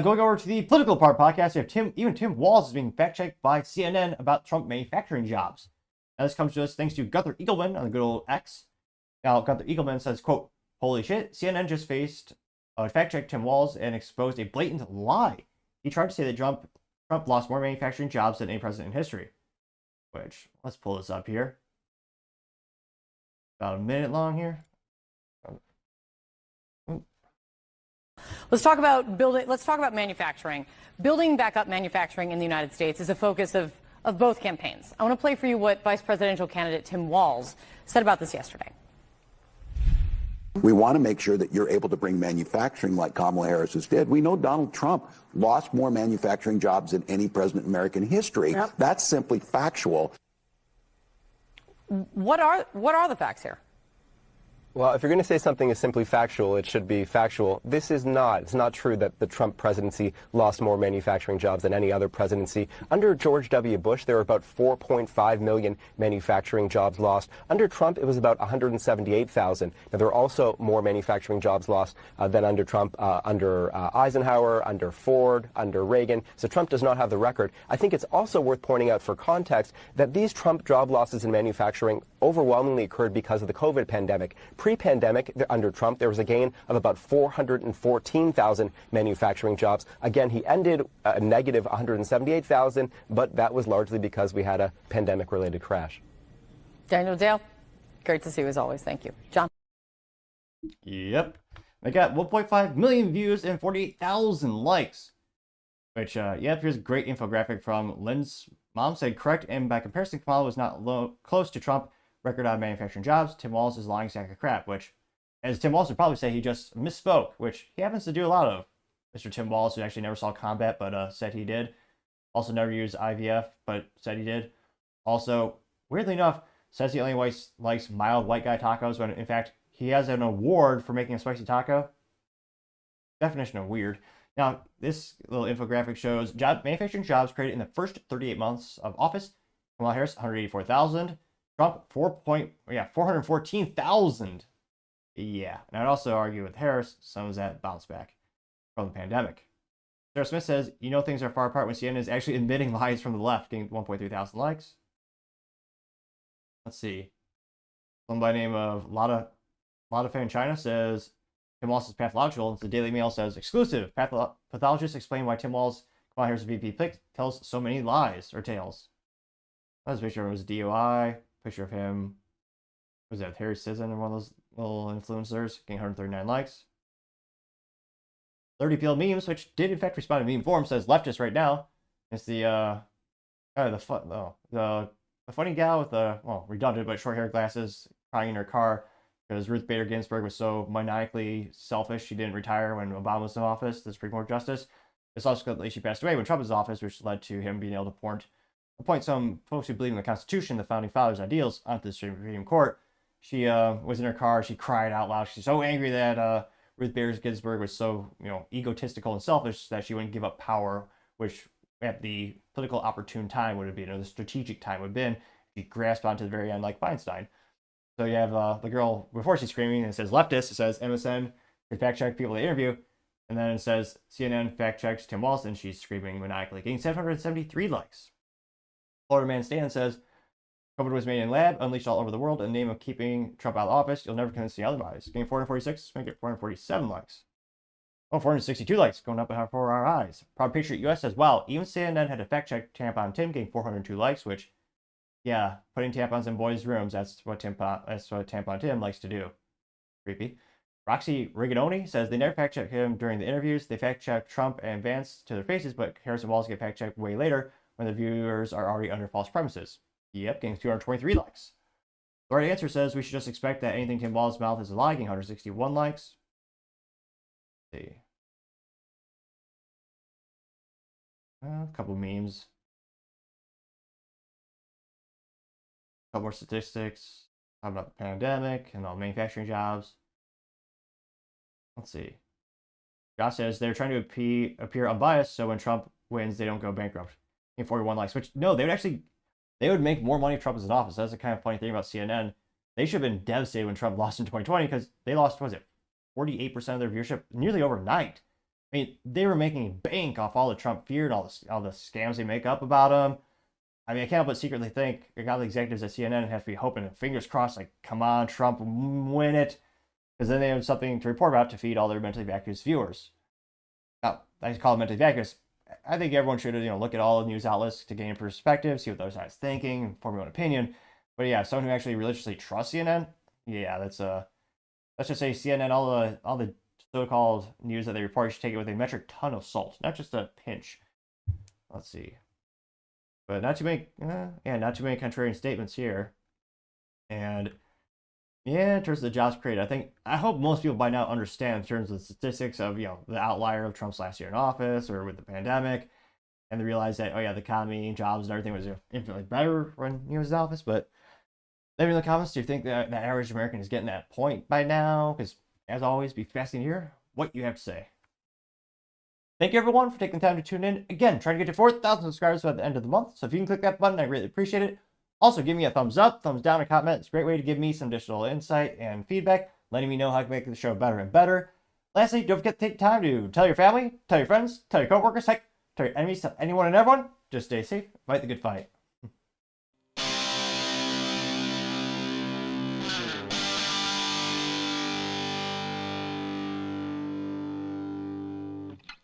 Going over to the political part podcast, we have Tim Walz is being fact-checked by CNN about Trump manufacturing jobs. Now, this comes to us thanks to Gunther Eagleman on the good old X. Now, Gunther Eagleman says, quote, "Holy shit, CNN just faced fact-check Tim Walz and exposed a blatant lie. He tried to say that Trump lost more manufacturing jobs than any president in history." Which, let's pull this up here. About a minute long here. Let's talk about building. Let's talk about manufacturing. Building back up manufacturing in the United States is a focus of both campaigns. I want to play for you what Vice Presidential candidate Tim Walz said about this yesterday. We want to make sure that you're able to bring manufacturing like Kamala Harris has did. We know Donald Trump lost more manufacturing jobs than any president in American history. Yep. That's simply factual. What are the facts here? Well, if you're going to say something is simply factual, it should be factual. This is not. It's not true that the Trump presidency lost more manufacturing jobs than any other presidency. Under George W. Bush, there were about 4.5 million manufacturing jobs lost. Under Trump, it was about 178,000. Now, there are also more manufacturing jobs lost than under Trump, under Eisenhower, under Ford, under Reagan. So Trump does not have the record. I think it's also worth pointing out for context that these Trump job losses in manufacturing overwhelmingly occurred because of the COVID pandemic. Pre-pandemic, under Trump, there was a gain of about 414,000 manufacturing jobs. Again, he ended a negative 178,000, but that was largely because we had a pandemic-related crash. Daniel Dale, great to see you as always. Thank you. John? Yep. They got 1.5 million views and 48,000 likes. Which, yep, here's a great infographic from Lynn's mom said, correct, and by comparison, Kamala was not close to Trump. Record on manufacturing jobs. Tim Walz is lying sack of crap, which, as Tim Walz would probably say, he just misspoke, which he happens to do a lot of. Mr. Tim Walz, who actually never saw combat, but said he did. Also never used IVF, but said he did. Also, weirdly enough, says he only likes mild white guy tacos, when in fact, he has an award for making a spicy taco. Definition of weird. Now, this little infographic shows manufacturing jobs created in the first 38 months of office. Kamala Harris, 184,000. Trump, 414,000. Yeah, and I'd also argue with Harris, some of that bounce back from the pandemic. Sarah Smith says, you know things are far apart when CNN is actually admitting lies from the left, getting 1.3 thousand likes. Let's see. Someone by the name of Lotta Fan China says, Tim Walz is pathological. And the Daily Mail says, exclusive. Pathologists explain why Tim Walz, Kamala Harris VP pick, tells so many lies or tales. That's a picture of his DUI. Picture of him, was that Harry Sisson and one of those little influencers, getting 139 likes. 30 PL memes, which did in fact respond to meme forum, says leftist right now. It's the funny gal with the, well, redundant but short hair, glasses, crying in her car because Ruth Bader Ginsburg was so maniacally selfish she didn't retire when Obama was in office, the Supreme Court justice. And subsequently, she passed away when Trump was in office, which led to him being able to appoint some folks who believe in the Constitution, the Founding Fathers' ideals, onto the Supreme Court. She was in her car. She cried out loud. She's so angry that Ruth Bader Ginsburg was so, egotistical and selfish that she wouldn't give up power, which at the political opportune time would have been, or the strategic time would have been. She grasped onto the very end like Feinstein. So you have the girl, before she's screaming, and it says leftist, it says MSN could fact check people they interview, and then it says CNN fact checks Tim Walz, and she's screaming maniacally, getting 773 likes. Florida Man Stan says, COVID was made in lab, unleashed all over the world in the name of keeping Trump out of office. You'll never convince me otherwise. Getting 446, make it 447 likes. Oh, 462 likes, going up before our eyes. Proud Patriot US says, wow, even CNN had to fact check Tampon Tim, getting 402 likes, which, yeah, putting tampons in boys' rooms, that's what Tampon Tim likes to do. Creepy. Roxy Rigatoni says they never fact check him during the interviews. They fact check Trump and Vance to their faces, but Harris and Walz get fact checked way later when the viewers are already under false premises. Yep, getting 223 likes. The right answer says we should just expect that anything Tim Walz's mouth is a lie, getting 161 likes. Let's see. A couple memes. A couple more statistics. Talking about the pandemic and all manufacturing jobs. Let's see. Josh says they're trying to appear unbiased, so when Trump wins, they don't go bankrupt. In 41 likes, which, no, they would make more money if Trump was in office. That's the kind of funny thing about CNN. They should have been devastated when Trump lost in 2020 because they lost, 48% of their viewership nearly overnight. I mean, they were making bank off all the Trump fear and all the scams they make up about him. I mean, I can't help but secretly think I got the executives at CNN have to be hoping and fingers crossed, like, come on, Trump, win it, because then they have something to report about to feed all their mentally vacuous viewers. Now, I call them mentally vacuous. I think everyone should, look at all the news outlets to gain perspective, see what the other side's thinking, and form your own opinion. But yeah, someone who actually religiously trusts CNN, yeah, let's just say CNN, all the so-called news that they report, you should take it with a metric ton of salt, not just a pinch. Let's see. But not too many contrarian statements here. And yeah, in terms of the jobs created, I hope most people by now understand in terms of the statistics of, the outlier of Trump's last year in office or with the pandemic, and they realize that, oh yeah, the economy, jobs, and everything was infinitely better when he was in office. But let me know in the comments, do you think that the average American is getting that point by now? Because as always, be fascinating to hear what you have to say. Thank you everyone for taking the time to tune in. Again, trying to get to 4,000 subscribers by the end of the month. So if you can click that button, I really appreciate it. Also, give me a thumbs up, thumbs down, a comment. It's a great way to give me some additional insight and feedback, letting me know how I can make the show better and better. Lastly, don't forget to take time to tell your family, tell your friends, tell your coworkers, heck, tell your enemies, tell anyone and everyone. Just stay safe, fight the good fight.